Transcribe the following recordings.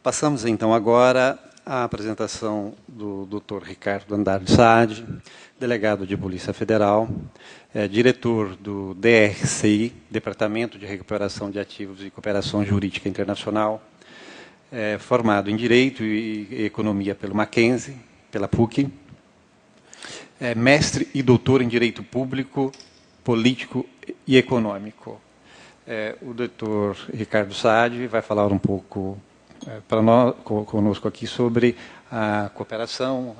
Passamos, então, agora à apresentação do Dr. Ricardo Andrade Saad, delegado de Polícia Federal, diretor do DRCI, Departamento de Recuperação de Ativos e Cooperação Jurídica Internacional, formado em Direito e Economia pelo Mackenzie, pela PUC, mestre e doutor em Direito Público, Político e Econômico. O doutor Ricardo Saad vai falar um pouco para nós, conosco aqui sobre a cooperação,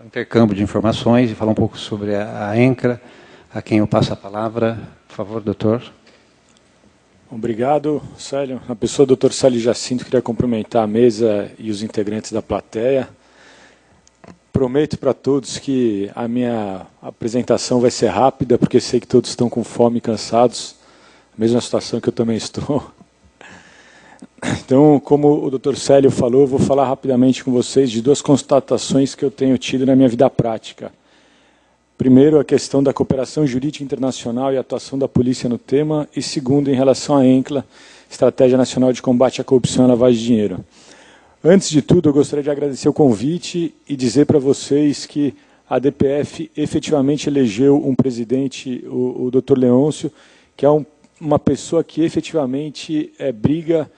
o intercâmbio de informações, e falar um pouco sobre a ENCRA, a quem eu passo a palavra. Por favor, doutor. Obrigado, Célio. Na pessoa do Dr. Célio Jacinto, queria cumprimentar a mesa e os integrantes da plateia. Prometo para todos que a minha apresentação vai ser rápida, porque sei que todos estão com fome e cansados, mesma situação que eu também estou. Então, como o Dr. Célio falou, eu vou falar rapidamente com vocês de duas constatações que eu tenho tido na minha vida prática. Primeiro, a questão da cooperação jurídica internacional e a atuação da polícia no tema, e segundo, em relação à ENCLA, Estratégia Nacional de Combate à Corrupção e à Lavagem de Dinheiro. Antes de tudo, eu gostaria de agradecer o convite e dizer para vocês que a DPF efetivamente elegeu um presidente, o Dr. Leôncio, que é uma pessoa que efetivamente briga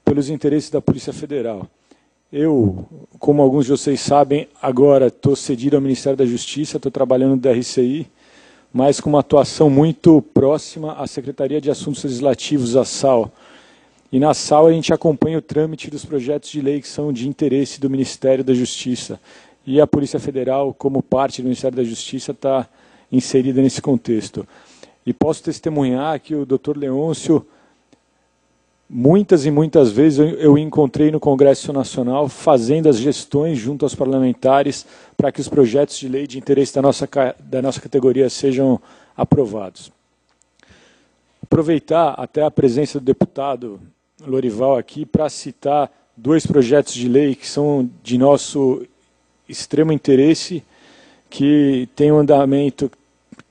pelos interesses da Polícia Federal. Eu, como alguns de vocês sabem, agora estou cedido ao Ministério da Justiça, estou trabalhando no DRCI, mas com uma atuação muito próxima à Secretaria de Assuntos Legislativos, a SAL. E na SAL a gente acompanha o trâmite dos projetos de lei que são de interesse do Ministério da Justiça. E a Polícia Federal, como parte do Ministério da Justiça, está inserida nesse contexto. E posso testemunhar que o Dr. Leôncio, muitas e muitas vezes eu encontrei no Congresso Nacional fazendo as gestões junto aos parlamentares para que os projetos de lei de interesse da nossa categoria sejam aprovados. Aproveitar até a presença do deputado Lorival aqui para citar dois projetos de lei que são de nosso extremo interesse, que tem um andamento,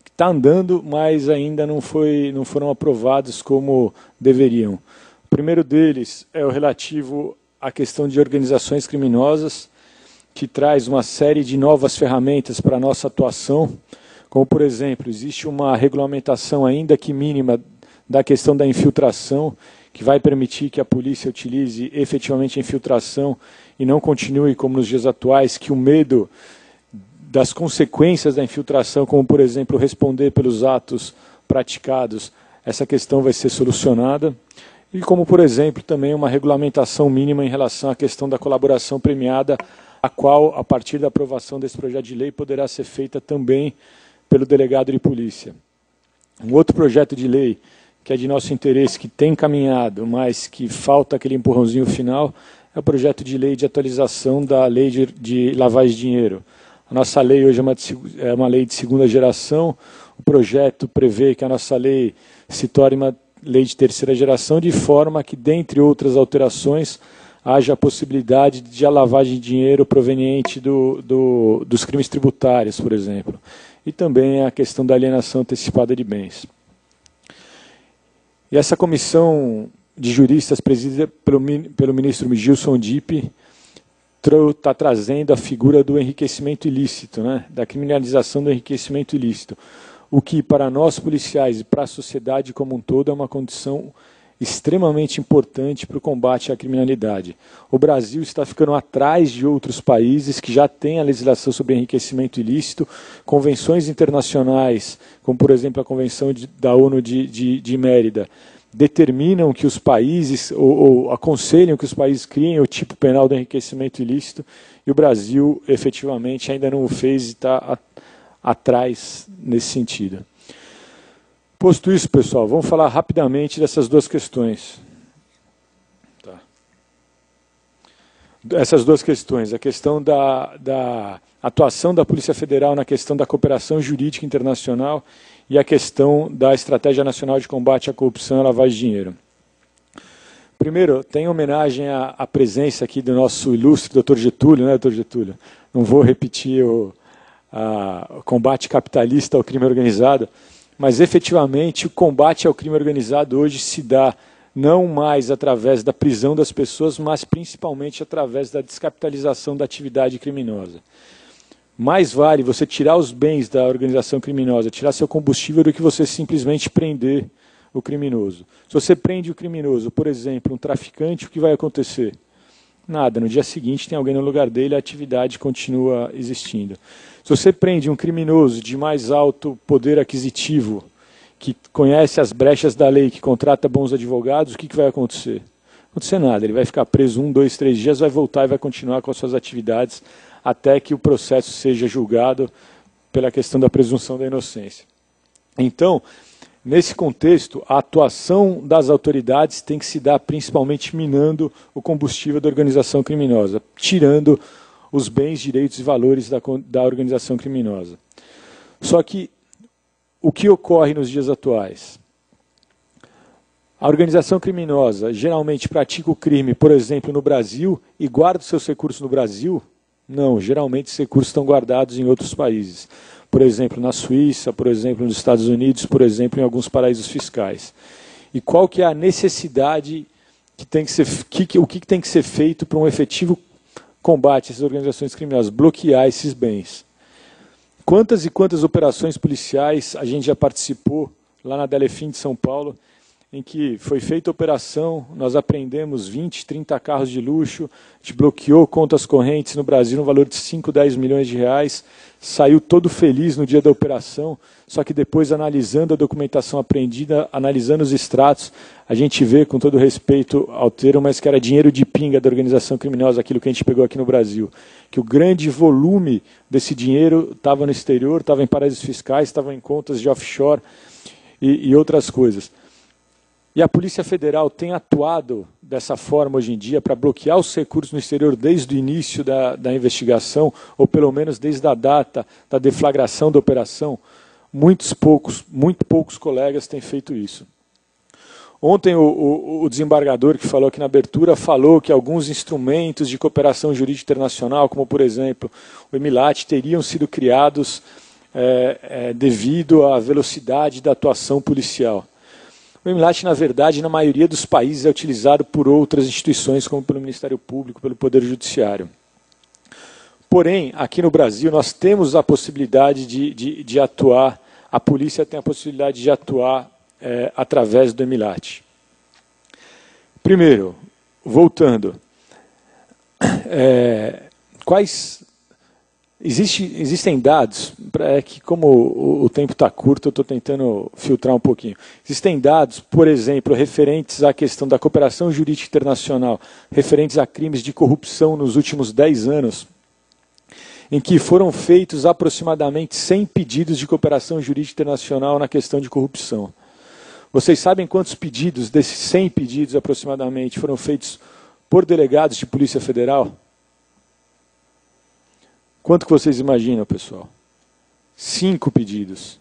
que está andando, mas ainda não foram aprovados como deveriam. O primeiro deles é o relativo à questão de organizações criminosas, que traz uma série de novas ferramentas para a nossa atuação, como, por exemplo, existe uma regulamentação ainda que mínima da questão da infiltração, que vai permitir que a polícia utilize efetivamente a infiltração e não continue como nos dias atuais, que o medo das consequências da infiltração, como, por exemplo, responder pelos atos praticados, essa questão vai ser solucionada. E como, por exemplo, também uma regulamentação mínima em relação à questão da colaboração premiada, a qual, a partir da aprovação desse projeto de lei, poderá ser feita também pelo delegado de polícia. Um outro projeto de lei que é de nosso interesse, que tem caminhado, mas que falta aquele empurrãozinho final, é o projeto de lei de atualização da lei de lavagem de dinheiro. A nossa lei hoje é uma lei de segunda geração, o projeto prevê que a nossa lei se torne uma lei de terceira geração, de forma que, dentre outras alterações, haja a possibilidade de a lavagem de dinheiro proveniente dos crimes tributários, por exemplo. E também a questão da alienação antecipada de bens. E essa comissão de juristas presidida pelo ministro Gilson Dipp está trazendo a figura do enriquecimento ilícito, né, da criminalização do enriquecimento ilícito, o que para nós policiais e para a sociedade como um todo é uma condição extremamente importante para o combate à criminalidade. O Brasil está ficando atrás de outros países que já têm a legislação sobre enriquecimento ilícito, convenções internacionais, como por exemplo a Convenção da ONU de Mérida, determinam que os países, ou aconselham que os países criem o tipo penal do enriquecimento ilícito, e o Brasil efetivamente ainda não o fez e está atrás nesse sentido. Posto isso, pessoal, vamos falar rapidamente dessas duas questões. Tá. Essas duas questões, a questão da atuação da Polícia Federal na questão da cooperação jurídica internacional e a questão da Estratégia Nacional de Combate à Corrupção e à Lavagem de Dinheiro. Primeiro, tem homenagem à presença aqui do nosso ilustre Dr. Getúlio, né, Dr. Getúlio? Não vou repetir o combate capitalista ao crime organizado, mas efetivamente o combate ao crime organizado hoje se dá não mais através da prisão das pessoas, mas principalmente através da descapitalização da atividade criminosa. Mais vale você tirar os bens da organização criminosa, tirar seu combustível, do que você simplesmente prender o criminoso. Se você prende o criminoso, por exemplo, um traficante, o que vai acontecer? Nada. No dia seguinte tem alguém no lugar dele, a atividade continua existindo. Se você prende um criminoso de mais alto poder aquisitivo, que conhece as brechas da lei, que contrata bons advogados, o que vai acontecer? Não vai acontecer nada. Ele vai ficar preso 1, 2, 3 dias, vai voltar e vai continuar com as suas atividades até que o processo seja julgado pela questão da presunção da inocência. Então, nesse contexto, a atuação das autoridades tem que se dar principalmente minando o combustível da organização criminosa, tirando os bens, direitos e valores da organização criminosa. Só que o que ocorre nos dias atuais? A organização criminosa geralmente pratica o crime, por exemplo, no Brasil, e guarda os seus recursos no Brasil? Não, geralmente esses recursos estão guardados em outros países. Por exemplo, na Suíça, por exemplo, nos Estados Unidos, por exemplo, em alguns paraísos fiscais. E qual que é a necessidade que tem que ser, o que tem que ser feito para um efetivo combate a essas organizações criminosas? Bloquear esses bens. Quantas e quantas operações policiais a gente já participou lá na Delefim de São Paulo, em que foi feita a operação, nós apreendemos 20, 30 carros de luxo, a gente bloqueou contas correntes no Brasil no valor de 5, 10 milhões de reais, saiu todo feliz no dia da operação, só que depois, analisando a documentação apreendida, analisando os extratos, a gente vê, com todo respeito ao termo, mas que era dinheiro de pinga da organização criminosa, aquilo que a gente pegou aqui no Brasil, que o grande volume desse dinheiro estava no exterior, estava em paraísos fiscais, estava em contas de offshore e outras coisas. E a Polícia Federal tem atuado dessa forma hoje em dia para bloquear os recursos no exterior desde o início da investigação, ou pelo menos desde a data da deflagração da operação. Muito poucos colegas têm feito isso. Ontem o desembargador que falou aqui na abertura falou que alguns instrumentos de cooperação jurídica internacional, como por exemplo o EMILAT, teriam sido criados devido à velocidade da atuação policial. O EMILAT, na verdade, na maioria dos países é utilizado por outras instituições, como pelo Ministério Público, pelo Poder Judiciário. Porém, aqui no Brasil, nós temos a possibilidade de atuar, a polícia tem a possibilidade de atuar através do EMILAT. Primeiro, voltando, existem dados, que como o tempo está curto, eu estou tentando filtrar um pouquinho. Existem dados, por exemplo, referentes à questão da cooperação jurídica internacional, referentes a crimes de corrupção nos últimos 10 anos, em que foram feitos aproximadamente 100 pedidos de cooperação jurídica internacional na questão de corrupção. Vocês sabem quantos pedidos, desses 100 pedidos aproximadamente, foram feitos por delegados de Polícia Federal? Quanto que vocês imaginam, pessoal? 5 pedidos.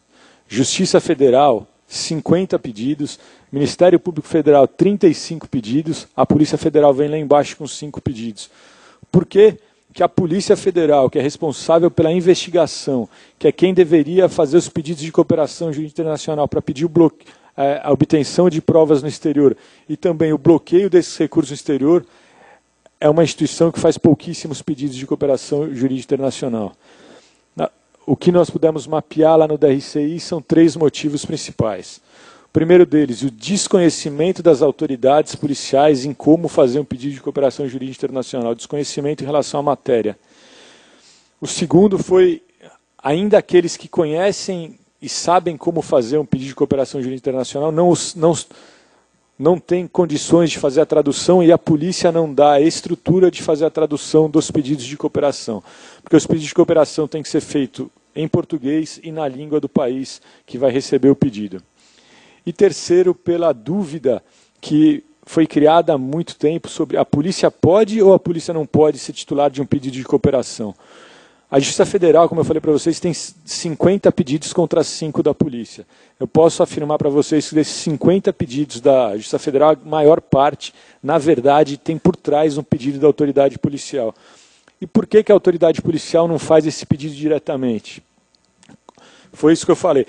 Justiça Federal, 50 pedidos. Ministério Público Federal, 35 pedidos. A Polícia Federal vem lá embaixo com 5 pedidos. Por que que a Polícia Federal, que é responsável pela investigação, que é quem deveria fazer os pedidos de cooperação jurídica internacional para pedir a obtenção de provas no exterior e também o bloqueio desses recursos no exterior, é uma instituição que faz pouquíssimos pedidos de cooperação jurídica internacional. O que nós pudemos mapear lá no DRCI são 3 motivos principais. O primeiro deles, o desconhecimento das autoridades policiais em como fazer um pedido de cooperação jurídica internacional, desconhecimento em relação à matéria. O segundo foi, ainda aqueles que conhecem e sabem como fazer um pedido de cooperação jurídica internacional, não tem condições de fazer a tradução e a polícia não dá a estrutura de fazer a tradução dos pedidos de cooperação. Porque os pedidos de cooperação têm que ser feitos em português e na língua do país que vai receber o pedido. E terceiro, pela dúvida que foi criada há muito tempo sobre a polícia pode ou a polícia não pode ser titular de um pedido de cooperação. A Justiça Federal, como eu falei para vocês, tem 50 pedidos contra 5 da polícia. Eu posso afirmar para vocês que desses 50 pedidos da Justiça Federal, a maior parte, na verdade, tem por trás um pedido da autoridade policial. E por que a autoridade policial não faz esse pedido diretamente? Foi isso que eu falei.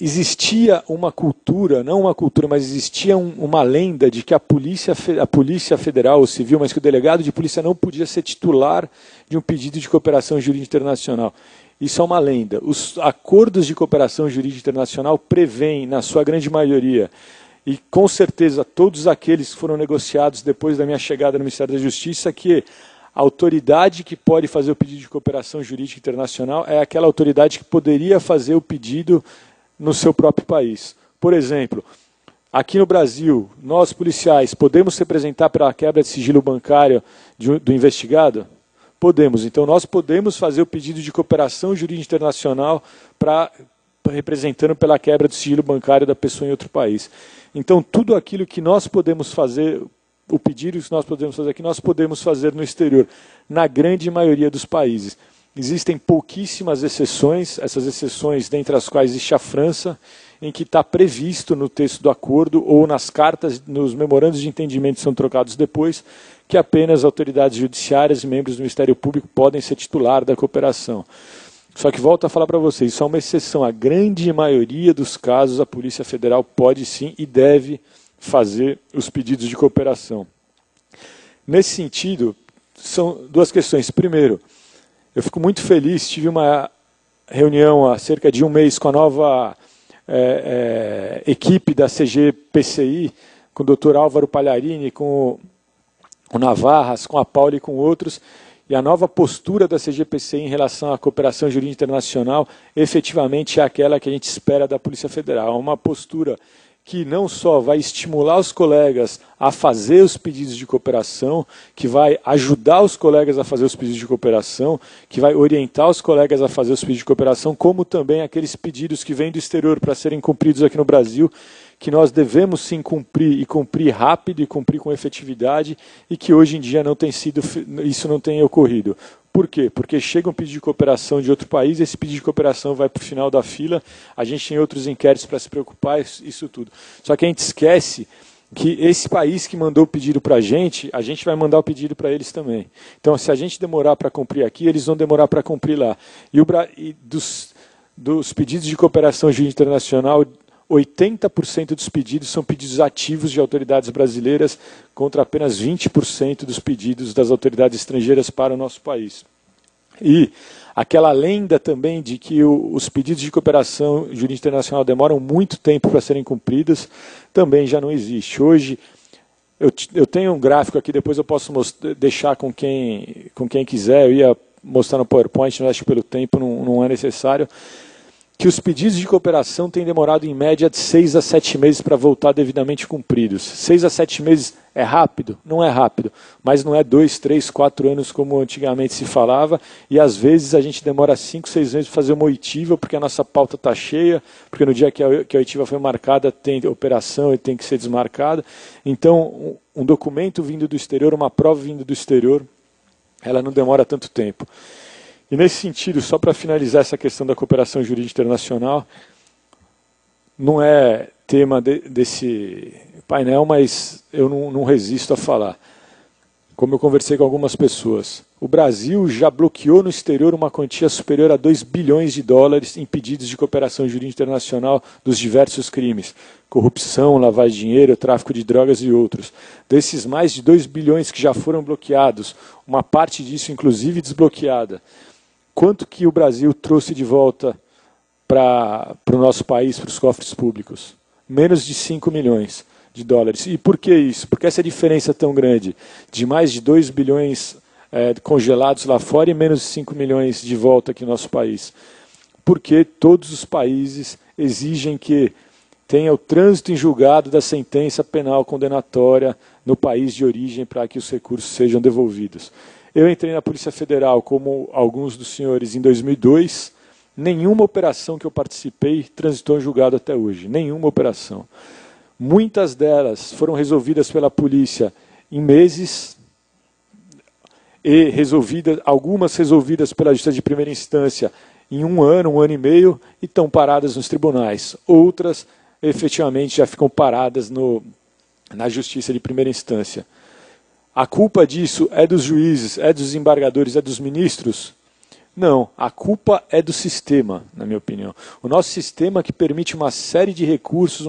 existia uma cultura, não uma cultura, mas existia uma lenda de que a polícia federal ou civil, mas que o delegado de polícia não podia ser titular de um pedido de cooperação jurídica internacional. Isso é uma lenda. Os acordos de cooperação jurídica internacional prevêem, na sua grande maioria, e com certeza todos aqueles que foram negociados depois da minha chegada no Ministério da Justiça, que a autoridade que pode fazer o pedido de cooperação jurídica internacional é aquela autoridade que poderia fazer o pedido no seu próprio país. Por exemplo, aqui no Brasil, nós policiais podemos representar pela quebra de sigilo bancário do investigado? Podemos. Então nós podemos fazer o pedido de cooperação jurídica internacional representando pela quebra do sigilo bancário da pessoa em outro país. Então tudo aquilo que nós podemos fazer, o pedido que nós podemos fazer aqui, nós podemos fazer no exterior, na grande maioria dos países. Existem pouquíssimas exceções, essas exceções dentre as quais existe a França, em que está previsto no texto do acordo ou nas cartas, nos memorandos de entendimento que são trocados depois, que apenas autoridades judiciárias e membros do Ministério Público podem ser titular da cooperação. Só que volto a falar para vocês, isso é uma exceção. A grande maioria dos casos a Polícia Federal pode sim e deve fazer os pedidos de cooperação. Nesse sentido, são duas questões. Primeiro, eu fico muito feliz, tive uma reunião há cerca de um mês com a nova equipe da CGPCI, com o Dr. Álvaro Palharini, com o Navarras, com a Paula e com outros, e a nova postura da CGPCI em relação à cooperação jurídica internacional efetivamente é aquela que a gente espera da Polícia Federal, uma postura que não só vai estimular os colegas a fazer os pedidos de cooperação, que vai ajudar os colegas a fazer os pedidos de cooperação, que vai orientar os colegas a fazer os pedidos de cooperação, como também aqueles pedidos que vêm do exterior para serem cumpridos aqui no Brasil, que nós devemos sim cumprir, e cumprir rápido, e cumprir com efetividade, e que hoje em dia isso não tem ocorrido. Por quê? Porque chega um pedido de cooperação de outro país, esse pedido de cooperação vai para o final da fila, a gente tem outros inquéritos para se preocupar, isso tudo. Só que a gente esquece que esse país que mandou o pedido para a gente vai mandar o pedido para eles também. Então, se a gente demorar para cumprir aqui, eles vão demorar para cumprir lá. E dos pedidos de cooperação jurídica internacional, 80% dos pedidos são pedidos ativos de autoridades brasileiras contra apenas 20% dos pedidos das autoridades estrangeiras para o nosso país. E aquela lenda também de que os pedidos de cooperação jurídica internacional demoram muito tempo para serem cumpridos, também já não existe. Hoje, eu tenho um gráfico aqui, depois eu posso deixar com quem quiser, eu ia mostrar no PowerPoint, mas acho que pelo tempo não é necessário, que os pedidos de cooperação têm demorado em média de 6 a 7 meses para voltar devidamente cumpridos. 6 a 7 meses é rápido? Não é rápido, mas não é 2, 3, 4 anos como antigamente se falava, e às vezes a gente demora 5, 6 meses para fazer uma oitiva, porque a nossa pauta está cheia, porque no dia que a oitiva foi marcada tem operação e tem que ser desmarcada. Então, um documento vindo do exterior, uma prova vindo do exterior, ela não demora tanto tempo. E nesse sentido, só para finalizar essa questão da cooperação jurídica internacional, não é tema desse painel, mas eu não resisto a falar. Como eu conversei com algumas pessoas, o Brasil já bloqueou no exterior uma quantia superior a 2 bilhões de dólares em pedidos de cooperação jurídica internacional dos diversos crimes, corrupção, lavagem de dinheiro, tráfico de drogas e outros. Desses mais de 2 bilhões que já foram bloqueados, uma parte disso inclusive desbloqueada, quanto que o Brasil trouxe de volta para o nosso país, para os cofres públicos? Menos de 5 milhões de dólares. E por que isso? Por que essa diferença tão grande? De mais de 2 bilhões congelados lá fora e menos de 5 milhões de volta aqui no nosso país. Porque todos os países exigem que tenha o trânsito em julgado da sentença penal condenatória no país de origem para que os recursos sejam devolvidos. Eu entrei na Polícia Federal, como alguns dos senhores, em 2002. Nenhuma operação que eu participei transitou em julgado até hoje. Nenhuma operação. Muitas delas foram resolvidas pela polícia em meses, e algumas resolvidas pela Justiça de Primeira Instância em um ano e meio, e estão paradas nos tribunais. Outras, efetivamente, já ficam paradas na Justiça de Primeira Instância. A culpa disso é dos juízes, é dos desembargadores, é dos ministros? Não, a culpa é do sistema, na minha opinião. O nosso sistema que permite uma série de recursos,